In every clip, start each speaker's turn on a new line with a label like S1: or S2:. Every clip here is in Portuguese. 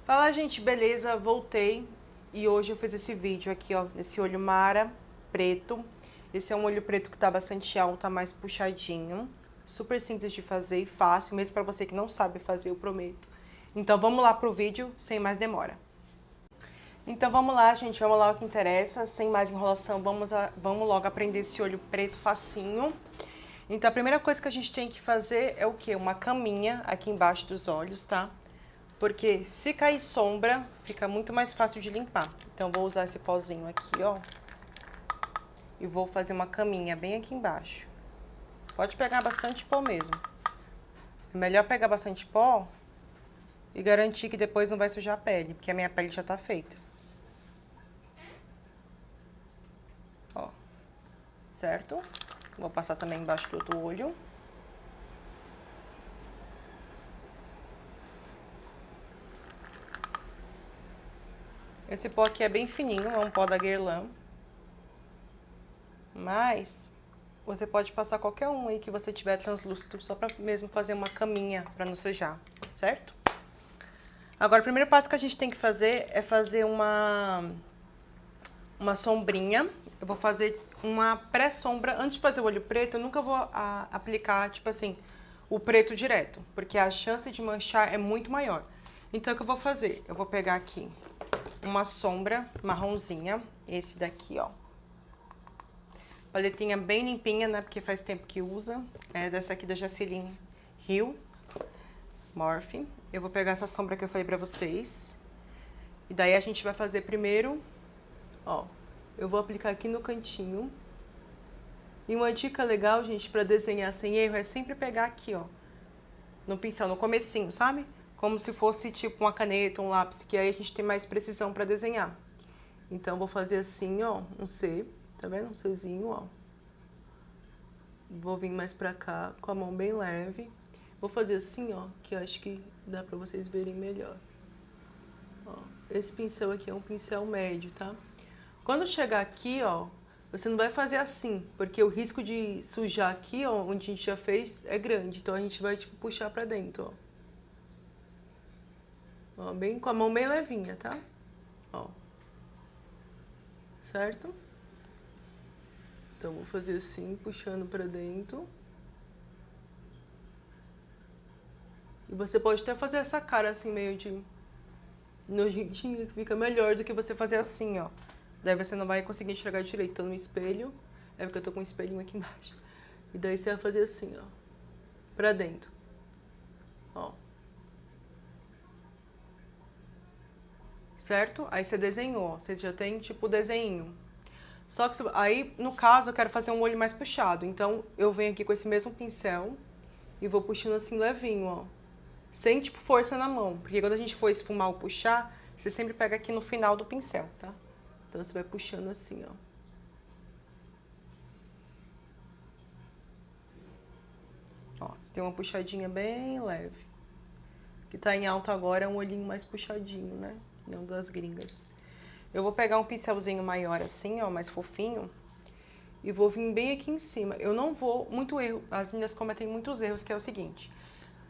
S1: Fala, gente, beleza? Voltei e hoje eu fiz esse vídeo aqui, ó, nesse olho Mara preto. Esse é um olho preto que tá bastante alto, tá mais puxadinho. Super simples de fazer e fácil, mesmo pra você que não sabe fazer, eu prometo. Então vamos lá pro vídeo, sem mais demora. Então vamos lá, gente, vamos lá o que interessa. Sem mais enrolação, vamos logo aprender esse olho preto facinho. Então a primeira coisa que a gente tem que fazer é o quê? Uma caminha aqui embaixo dos olhos, tá? Porque se cair sombra, fica muito mais fácil de limpar. Então, vou usar esse pozinho aqui, ó. E vou fazer uma caminha bem aqui embaixo. Pode pegar bastante pó mesmo. É melhor pegar bastante pó e garantir que depois não vai sujar a pele, porque a minha pele já tá feita. Ó. Certo? Vou passar também embaixo do outro olho. Esse pó aqui é bem fininho, é um pó da Guerlain. Mas você pode passar qualquer um aí que você tiver translúcido, só pra mesmo fazer uma caminha pra não sujar, certo? Agora, o primeiro passo que a gente tem que fazer é fazer uma sombrinha. Eu vou fazer uma pré-sombra. Antes de fazer o olho preto, eu nunca vou aplicar, tipo assim, o preto direto, porque a chance de manchar é muito maior. Então, o que eu vou fazer? Eu vou pegar aqui uma sombra marronzinha, esse daqui, ó. Paletinha bem limpinha, né, porque faz tempo que usa. É dessa aqui da Jaclyn Hill Morphe. Eu vou pegar essa sombra que eu falei pra vocês. E daí a gente vai fazer primeiro, ó, eu vou aplicar aqui no cantinho. E uma dica legal, gente, pra desenhar sem erro é sempre pegar aqui, ó, no pincel, no comecinho, sabe? Como se fosse tipo uma caneta, um lápis, que aí a gente tem mais precisão pra desenhar. Então, eu vou fazer assim, ó, um C, tá vendo? Um Czinho, ó. Vou vir mais pra cá, com a mão bem leve. Vou fazer assim, ó, que eu acho que dá pra vocês verem melhor. Ó, esse pincel aqui é um pincel médio, tá? Quando chegar aqui, ó, você não vai fazer assim, porque o risco de sujar aqui, ó, onde a gente já fez, é grande. Então, a gente vai, tipo, puxar pra dentro, ó. Ó, bem, com a mão bem levinha, tá? Ó. Certo? Então, vou fazer assim, puxando pra dentro. E você pode até fazer essa cara assim, meio de nojentinha, que fica melhor do que você fazer assim, ó. Daí você não vai conseguir enxergar direito. Tô no espelho, é porque eu tô com um espelhinho aqui embaixo. E daí você vai fazer assim, ó, pra dentro. Ó. Certo? Aí você desenhou, ó. Você já tem, tipo, o desenho. Só que aí, no caso, eu quero fazer um olho mais puxado. Então, eu venho aqui com esse mesmo pincel e vou puxando assim levinho, ó. Sem, tipo, força na mão. Porque quando a gente for esfumar ou puxar, você sempre pega aqui no final do pincel, tá? Então, você vai puxando assim, ó. Ó, você tem uma puxadinha bem leve. O que tá em alta agora é um olhinho mais puxadinho, né? Não das gringas. Eu vou pegar um pincelzinho maior assim, ó, mais fofinho. E vou vir bem aqui em cima. Eu não vou... Muito erro. As meninas cometem muitos erros, que é o seguinte.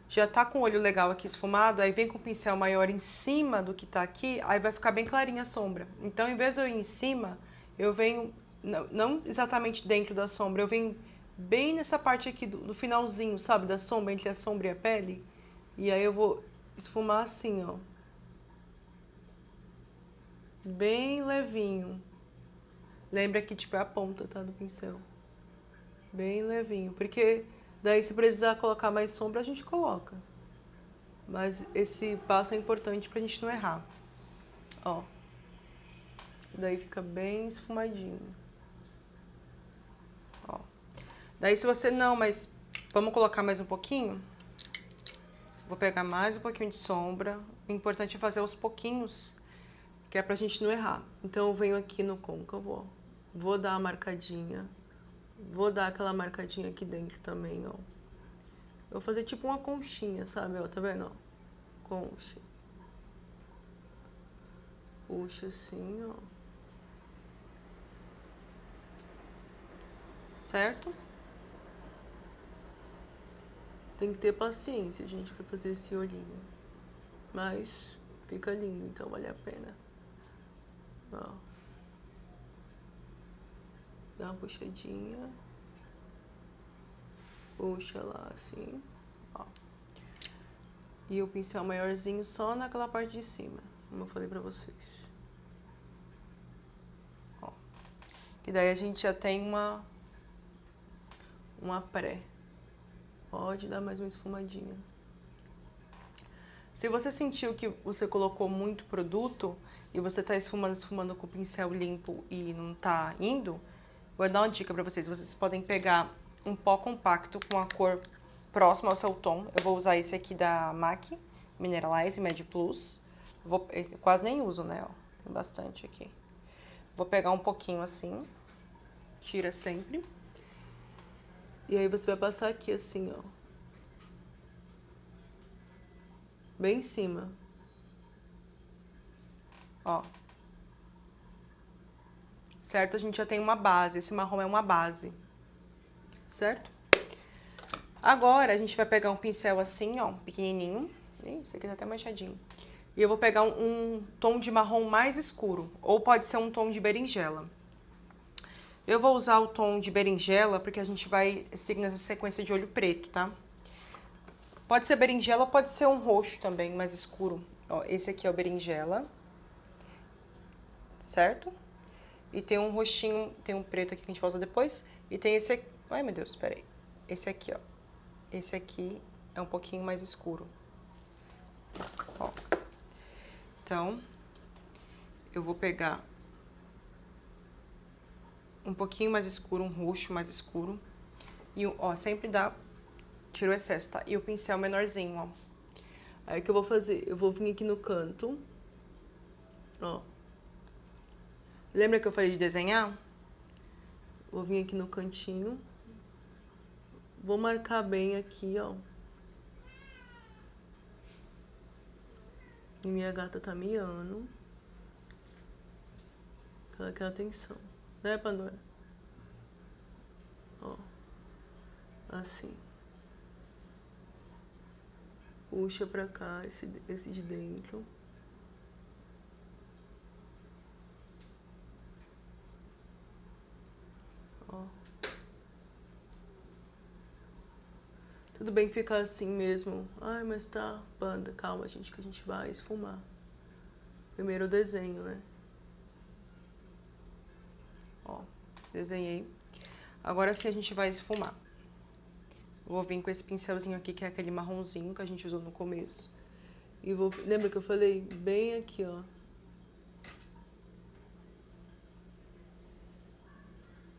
S1: Já tá com o olho legal aqui esfumado, aí vem com o pincel maior em cima do que tá aqui, aí vai ficar bem clarinha a sombra. Então, em vez de eu ir em cima, eu venho... Não exatamente dentro da sombra, eu venho bem nessa parte aqui do finalzinho, sabe? Da sombra, entre a sombra e a pele. E aí eu vou esfumar assim, ó. Bem levinho. Lembra que, tipo, é a ponta, tá? Do pincel. Bem levinho. Porque daí, se precisar colocar mais sombra, a gente coloca. Mas esse passo é importante pra gente não errar. Ó. Daí fica bem esfumadinho. Ó. Daí, se você... Não, mas vamos colocar mais um pouquinho? Vou pegar mais um pouquinho de sombra. O importante é fazer aos pouquinhos, que é pra gente não errar. Então, eu venho aqui no côncavo, ó. Vou dar a marcadinha. Vou dar aquela marcadinha aqui dentro também, ó. Eu vou fazer tipo uma conchinha, sabe? Ó, tá vendo? Ó? Concha. Puxa assim, ó. Certo? Tem que ter paciência, gente, pra fazer esse olhinho. Mas
S2: Fica lindo, então vale a pena. Ó. Dá uma puxadinha. Puxa lá, assim. Ó. E o pincel maiorzinho só naquela parte de cima, como eu falei pra vocês. Ó. E daí a gente já tem uma pré. Pode dar mais uma esfumadinha. Se você sentiu que você colocou muito produto e você tá esfumando com o pincel limpo e não tá indo, vou dar uma dica pra vocês. Vocês podem pegar um pó compacto com a cor próxima ao seu tom. Eu vou usar esse aqui da MAC, Mineralize Med Plus. Eu quase nem uso, né? Ó, tem bastante aqui. Vou pegar um pouquinho assim, tira sempre. E aí você vai passar aqui assim, ó. Bem em cima. Ó. Certo? A gente já tem uma base. Esse marrom é uma base. Certo? Agora, a gente vai pegar um pincel assim, ó, pequenininho. Esse aqui tá até manchadinho. E eu vou pegar um tom de marrom mais escuro. Ou pode ser um tom de berinjela. Eu vou usar o tom de berinjela porque a gente vai seguir nessa sequência de olho preto, tá? Pode ser berinjela, pode ser um roxo também, mais escuro. Ó, esse aqui é o berinjela. Certo? E tem um roxinho, tem um preto aqui que a gente vai usar depois. E tem esse aqui. Ai, meu Deus, peraí. Esse aqui, ó. Esse aqui é um pouquinho mais escuro. Ó. Então, eu vou pegar um pouquinho mais escuro, um roxo mais escuro. E, ó, sempre dá... Tira o excesso, tá? E o pincel menorzinho, ó. Aí o que eu vou fazer? Eu vou vir aqui no canto. Ó. Lembra que eu falei de desenhar? Vou vir aqui no cantinho. Vou marcar bem aqui, ó. E minha gata tá miando. Ela quer atenção. Né, Pandora? Ó. Assim. Puxa pra cá esse de dentro. Ó. Tudo bem ficar assim mesmo. Ai, mas tá, Panda, calma, gente, que a gente vai esfumar. Primeiro o desenho, né? Ó, desenhei. Agora sim a gente vai esfumar. Vou vir com esse pincelzinho aqui, que é aquele marronzinho que a gente usou no começo. E vou... Lembra que eu falei? Bem aqui, ó.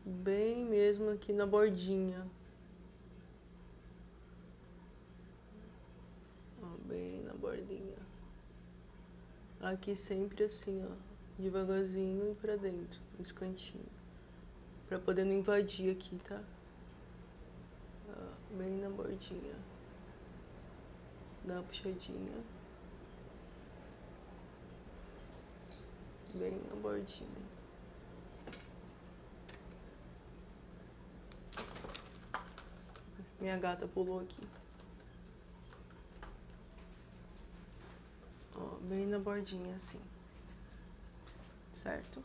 S2: Bem mesmo aqui na bordinha. Ó, bem na bordinha. Aqui sempre assim, ó. Devagarzinho e pra dentro, nesse cantinho. Pra poder não invadir aqui, tá? Ó, bem na bordinha. Dá uma puxadinha. Bem na bordinha. Minha gata pulou aqui. Ó, bem na bordinha, assim. Certo?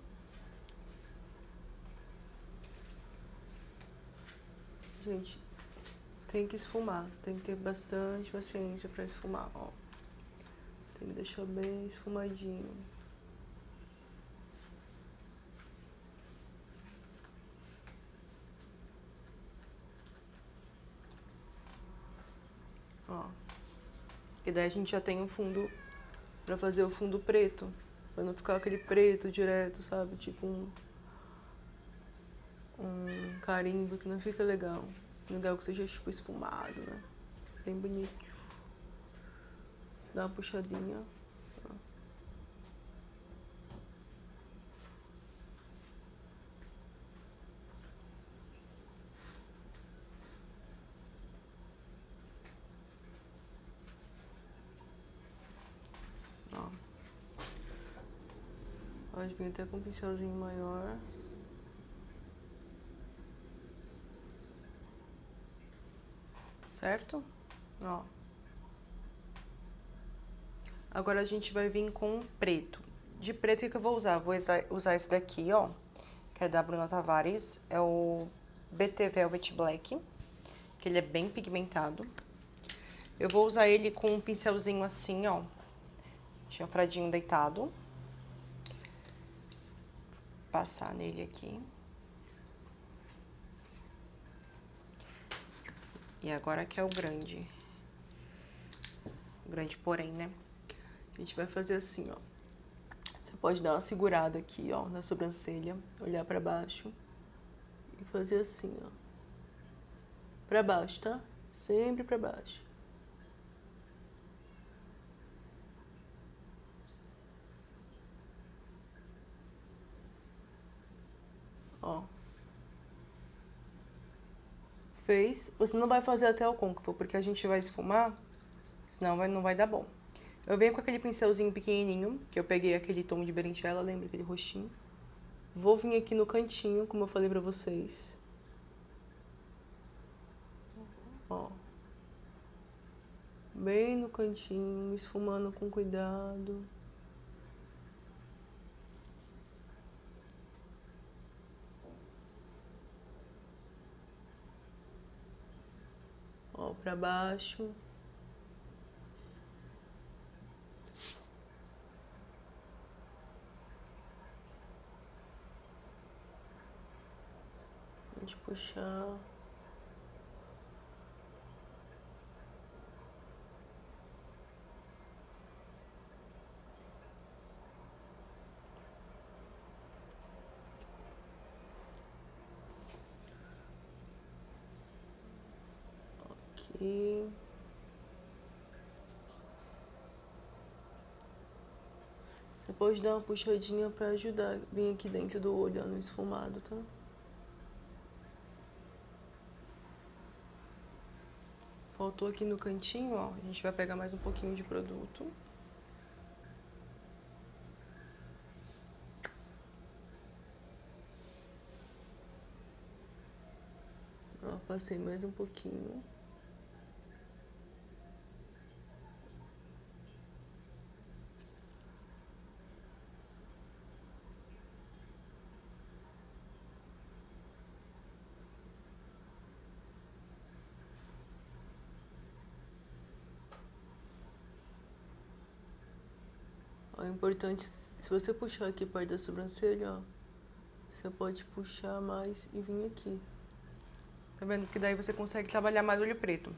S2: Gente, tem que esfumar. Tem que ter bastante paciência pra esfumar, ó. Tem que deixar bem esfumadinho. Ó. E daí a gente já tem um fundo pra fazer o fundo preto. Pra não ficar aquele preto direto, sabe? Tipo um carimbo que não fica legal. Legal que seja tipo esfumado, né? Bem bonito. Dá uma puxadinha. Ó. Pode vir até com um pincelzinho maior. Certo? Ó.
S1: Agora a gente vai vir com preto. De preto, o que eu vou usar? Vou usar esse daqui, ó, que é da Bruna Tavares. É o BT Velvet Black, que ele é bem pigmentado. Eu vou usar ele com um pincelzinho assim, ó, chanfradinho deitado. Passar nele aqui. E agora que é o grande. O grande porém, né? A gente vai fazer assim, ó. Você pode dar uma segurada aqui, ó, na sobrancelha, olhar pra baixo e fazer assim, ó. Pra baixo, tá? Sempre pra baixo. Ó. Fez. Você não vai fazer até o côncavo, porque a gente vai esfumar, senão não vai dar bom. Eu venho com aquele pincelzinho pequenininho, que eu peguei aquele tom de berinjela, lembra aquele roxinho? Vou vir aqui no cantinho, como eu falei pra vocês. Ó. Bem no cantinho, esfumando com cuidado. Ó, pra baixo. A gente puxar. Aqui. Você pode dar uma puxadinha pra ajudar. Vem aqui dentro do olho, ó, no esfumado, tá? Faltou aqui no cantinho, ó. A gente vai pegar mais um pouquinho de produto. Ó, passei mais um pouquinho. Ó, é importante, se você puxar aqui perto da sobrancelha, ó, você pode puxar mais e vir aqui. Tá vendo? Que daí você consegue trabalhar mais olho preto.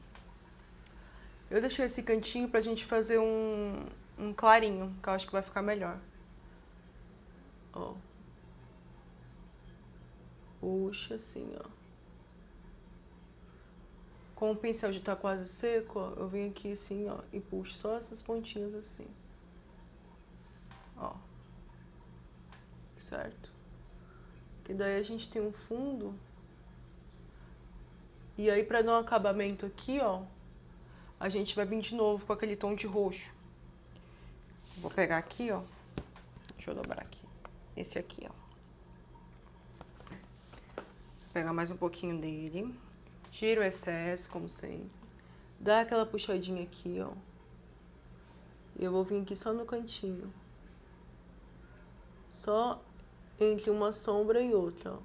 S1: Eu deixei esse cantinho pra gente fazer um clarinho, que eu acho que vai ficar melhor. Ó. Puxa assim, ó. Com o pincel já tá quase seco, ó, eu venho aqui assim, ó, e puxo só essas pontinhas assim. Ó. Certo? Que daí a gente tem um fundo. E aí, pra dar um acabamento aqui, ó, a gente vai vir de novo com aquele tom de roxo. Vou pegar aqui, ó. Deixa eu dobrar aqui. Esse aqui, ó. Vou pegar mais um pouquinho dele. Tira o excesso, como sempre. Dá aquela puxadinha aqui, ó. E eu vou vir aqui só no cantinho. Só entre uma sombra e outra, ó.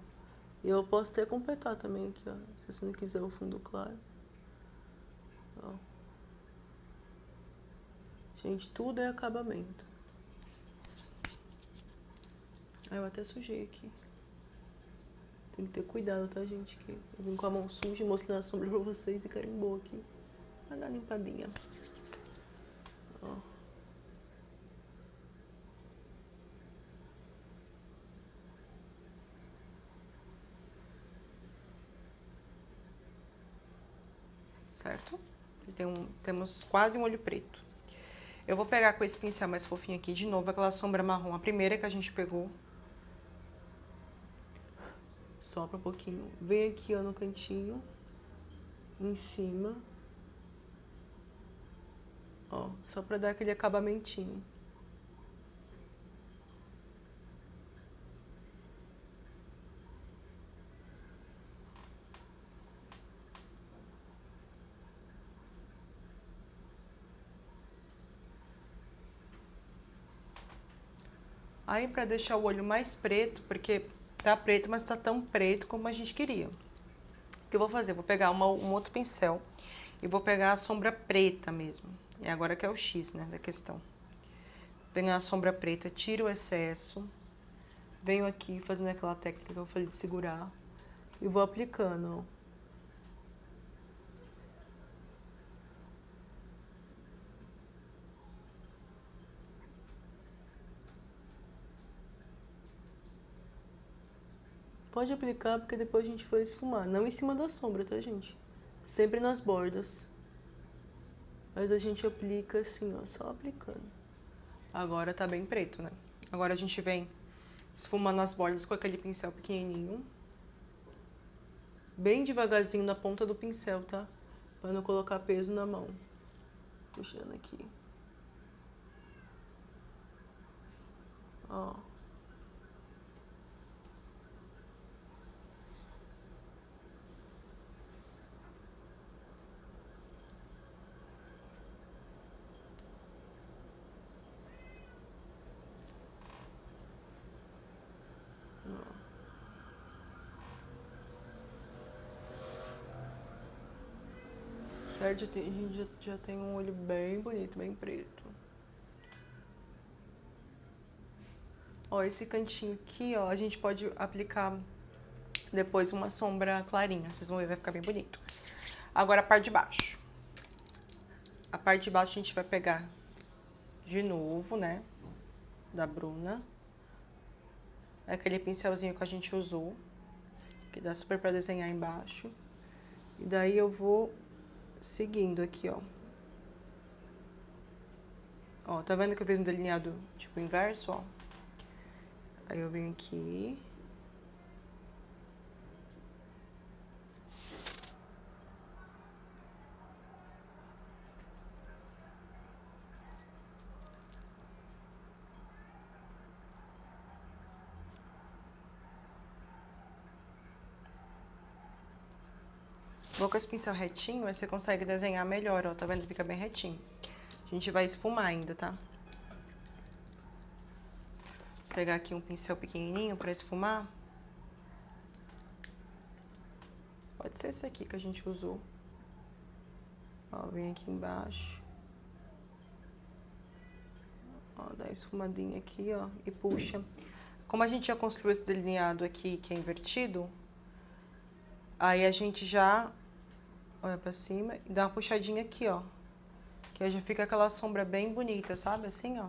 S1: E eu posso até completar também aqui, ó. Se você não quiser o fundo claro. Ó. Gente, tudo é acabamento. Ah, eu até sujei aqui. Tem que ter cuidado, tá, gente? Que eu vim com a mão suja mostrando a sombra pra vocês e carimbou aqui. Vai dar limpadinha. Ó. Certo? Temos quase um olho preto. Eu vou pegar com esse pincel mais fofinho aqui de novo, aquela sombra marrom, a primeira que a gente pegou. Sopra um pouquinho. Vem aqui, ó, no cantinho. Em cima. Ó, só pra dar aquele acabamentinho. Aí, pra deixar o olho mais preto, porque tá preto, mas tá tão preto como a gente queria. O que eu vou fazer? Vou pegar um outro pincel e vou pegar a sombra preta mesmo. E agora que é o X, né, da questão. Vou pegar a sombra preta, tiro o excesso. Venho aqui fazendo aquela técnica que eu falei de segurar. E vou aplicando, ó. Pode aplicar porque depois a gente vai esfumar. Não em cima da sombra, tá, gente? Sempre nas bordas. Mas a gente aplica assim, ó, só aplicando. Agora tá bem preto, né? Agora a gente vem esfumando as bordas com aquele pincel pequenininho. Bem devagarzinho na ponta do pincel, tá? Pra não colocar peso na mão. Puxando aqui. Ó. Certo? A gente já tem um olho bem bonito, bem preto. Ó, esse cantinho aqui, ó, a gente pode aplicar depois uma sombra clarinha. Vocês vão ver, vai ficar bem bonito. Agora a parte de baixo. A parte de baixo a gente vai pegar de novo, né? Da Bruna. Aquele pincelzinho que a gente usou. Que dá super pra desenhar embaixo. E daí eu vou seguindo aqui, ó. Ó, tá vendo que eu fiz um delineado tipo inverso, ó? Aí eu venho aqui. Vou com esse pincel retinho, aí você consegue desenhar melhor, ó. Tá vendo? Fica bem retinho. A gente vai esfumar ainda, tá? Vou pegar aqui um pincel pequenininho pra esfumar. Pode ser esse aqui que a gente usou. Ó, vem aqui embaixo. Ó, dá uma esfumadinha aqui, ó, e puxa. Como a gente já construiu esse delineado aqui, que é invertido, aí a gente já olha pra cima e dá uma puxadinha aqui, ó. Que aí já fica aquela sombra bem bonita, sabe? Assim, ó.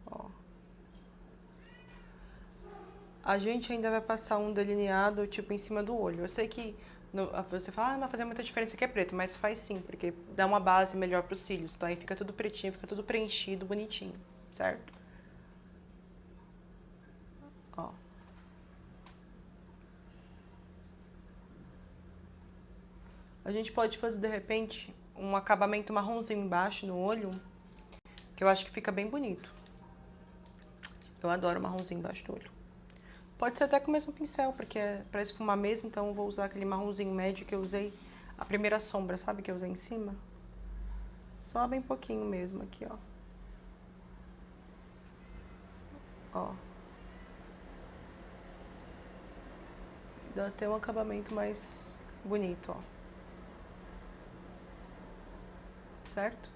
S1: Ó. A gente ainda vai passar um delineado, tipo, em cima do olho. Eu sei que você fala, ah, não vai fazer muita diferença que é preto, mas faz sim, porque dá uma base melhor pros cílios, tá? Aí fica tudo pretinho, fica tudo preenchido, bonitinho, certo? Ó. A gente pode fazer, de repente, um acabamento marronzinho embaixo no olho, que eu acho que fica bem bonito. Eu adoro marronzinho embaixo do olho. Pode ser até com o mesmo pincel, porque é pra esfumar mesmo, então eu vou usar aquele marronzinho médio que eu usei, a primeira sombra, sabe, que eu usei em cima? Só bem pouquinho mesmo aqui, ó. Ó. Dá até um acabamento mais bonito, ó. Certo?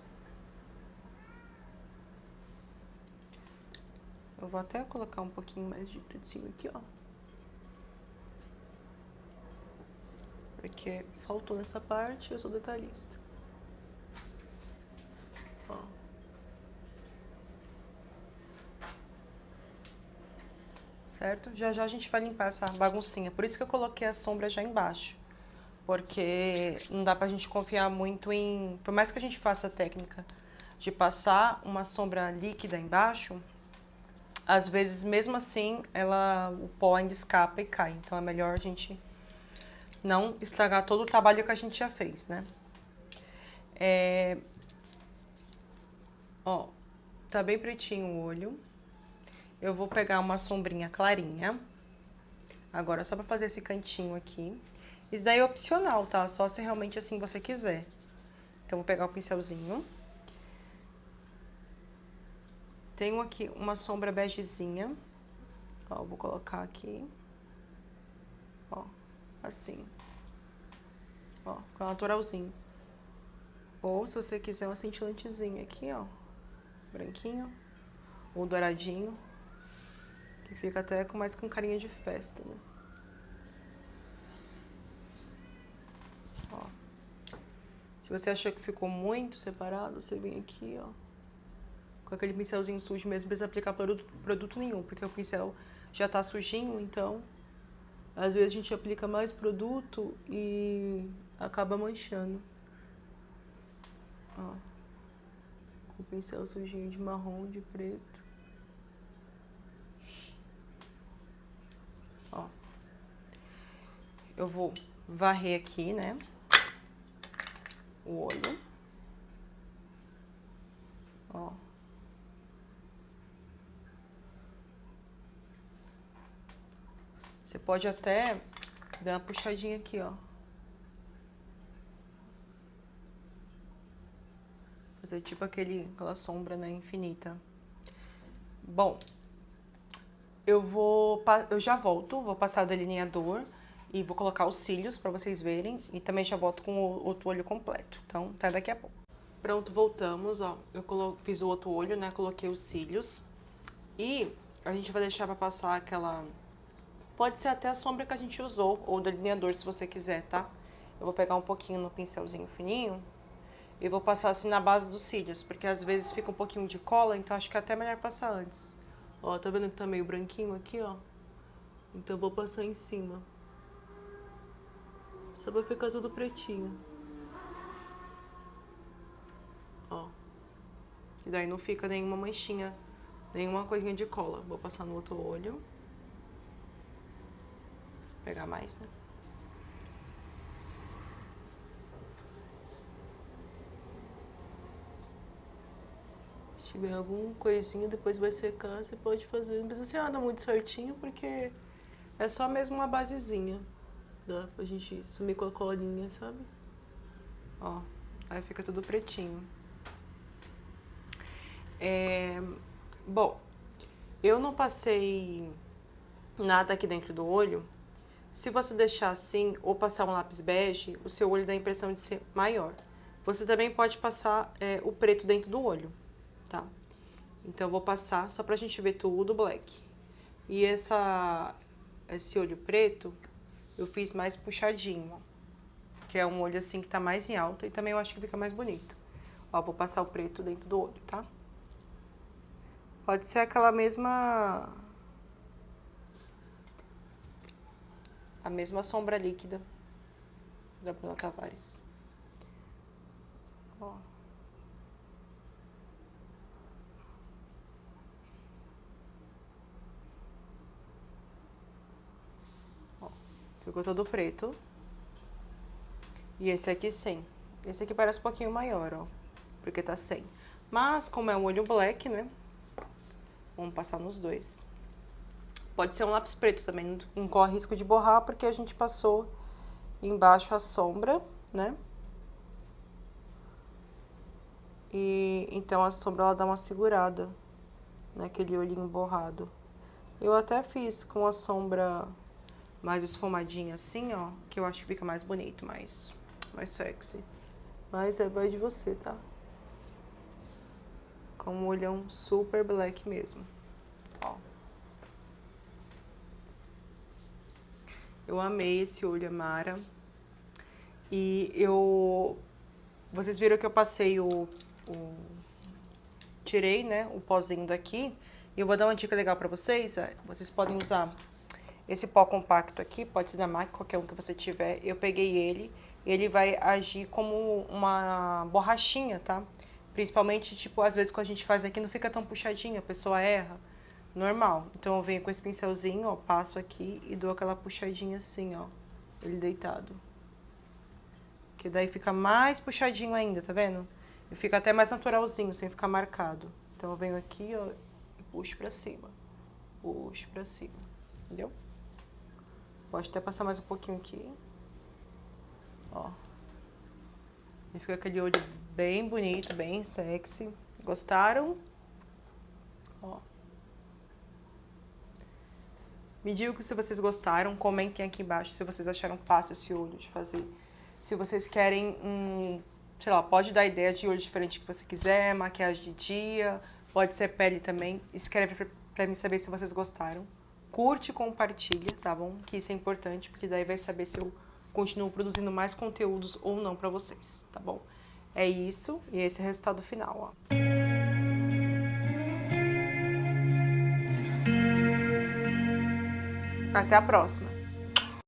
S1: Eu vou até colocar um pouquinho mais de pretinho aqui, ó. Porque faltou nessa parte, eu sou detalhista. Ó. Certo? Já já a gente vai limpar essa baguncinha. Por isso que eu coloquei a sombra já embaixo. Porque não dá pra gente confiar muito em... Por mais que a gente faça a técnica de passar uma sombra líquida embaixo, às vezes, mesmo assim, o pó ainda escapa e cai. Então, é melhor a gente não estragar todo o trabalho que a gente já fez, né? Ó, tá bem pretinho o olho. Eu vou pegar uma sombrinha clarinha. Agora, só pra fazer esse cantinho aqui. Isso daí é opcional, tá? Só se realmente assim você quiser. Então, vou pegar o pincelzinho. Tenho aqui uma sombra begezinha. Ó, vou colocar aqui. Ó, assim. Ó, fica naturalzinho. Ou se você quiser uma cintilantezinha aqui, ó. Branquinho. Ou douradinho. Que fica até mais com carinha de festa, né? Ó. Se você achou que ficou muito separado, você vem aqui, ó. Com aquele pincelzinho sujo mesmo, não precisa aplicar produto nenhum, porque o pincel já tá sujinho, então às vezes a gente aplica mais produto e acaba manchando. Ó. Com o pincel sujinho de marrom, de preto. Ó. Eu vou varrer aqui, né? O olho. Ó. Você pode até dar uma puxadinha aqui, ó. Fazer tipo aquela sombra, né, infinita. Bom, eu já volto, vou passar o delineador e vou colocar os cílios pra vocês verem. E também já volto com o outro olho completo. Então, até daqui a pouco. Pronto, voltamos, ó. Eu fiz o outro olho, né, coloquei os cílios. E a gente vai deixar pra passar aquela... Pode ser até a sombra que a gente usou, ou delineador, se você quiser, tá? Eu vou pegar um pouquinho no pincelzinho fininho e vou passar assim na base dos cílios, porque às vezes fica um pouquinho de cola, então acho que é até melhor passar antes. Ó, tá vendo que tá meio branquinho aqui, ó? Então eu vou passar em cima. Só pra ficar tudo pretinho. Ó. E daí não fica nenhuma manchinha, nenhuma coisinha de cola. Vou passar no outro olho. Pegar mais, né? Se tiver alguma coisinha, depois vai secar, você pode fazer. Não precisa ser nada muito certinho, porque é só mesmo uma basezinha. Dá pra gente sumir com a colinha, sabe? Ó, aí fica tudo pretinho. Bom, eu não passei nada aqui dentro do olho. Se você deixar assim ou passar um lápis bege, o seu olho dá a impressão de ser maior. Você também pode passar o preto dentro do olho, tá? Então eu vou passar só pra gente ver tudo black. E esse olho preto eu fiz mais puxadinho, ó, que é um olho assim que tá mais em alta e também eu acho que fica mais bonito. Ó, vou passar o preto dentro do olho, tá? Pode ser aquela mesma... a mesma sombra líquida da Bruna Tavares. Ó. Ó. Ficou todo preto. E esse aqui sem. Esse aqui parece um pouquinho maior, ó. Porque tá sem. Mas, como é um olho black, né? Vamos passar nos dois. Pode ser um lápis preto também, não corre risco de borrar, porque a gente passou embaixo a sombra, né? E então a sombra ela dá uma segurada naquele olhinho borrado. Eu até fiz com a sombra mais esfumadinha assim, ó, que eu acho que fica mais bonito, mais sexy. Mas vai de você, tá? Com um olhão super black mesmo, ó. Eu amei esse olho Amara. E vocês viram que eu passei tirei, né, o pozinho daqui. E eu vou dar uma dica legal pra vocês. Vocês podem usar esse pó compacto aqui, pode ser da MAC, qualquer um que você tiver. Eu peguei ele vai agir como uma borrachinha, tá? Principalmente, tipo, às vezes quando a gente faz aqui não fica tão puxadinho, a pessoa erra. Normal. Então eu venho com esse pincelzinho, ó, passo aqui e dou aquela puxadinha assim, ó, ele deitado. Que daí fica mais puxadinho ainda, tá vendo? E fica até mais naturalzinho, sem ficar marcado. Então eu venho aqui, ó, e puxo pra cima. Puxo pra cima, entendeu? Pode até passar mais um pouquinho aqui. Ó. E fica aquele olho bem bonito, bem sexy. Gostaram? Ó. Me digam se vocês gostaram, comentem aqui embaixo se vocês acharam fácil esse olho de fazer. Se vocês querem sei lá, pode dar ideia de olho diferente que você quiser, maquiagem de dia, pode ser pele também. Escreve pra mim saber se vocês gostaram. Curte e compartilha, tá bom? Que isso é importante, porque daí vai saber se eu continuo produzindo mais conteúdos ou não pra vocês, tá bom? É isso, e esse é o resultado final, ó. Até a próxima!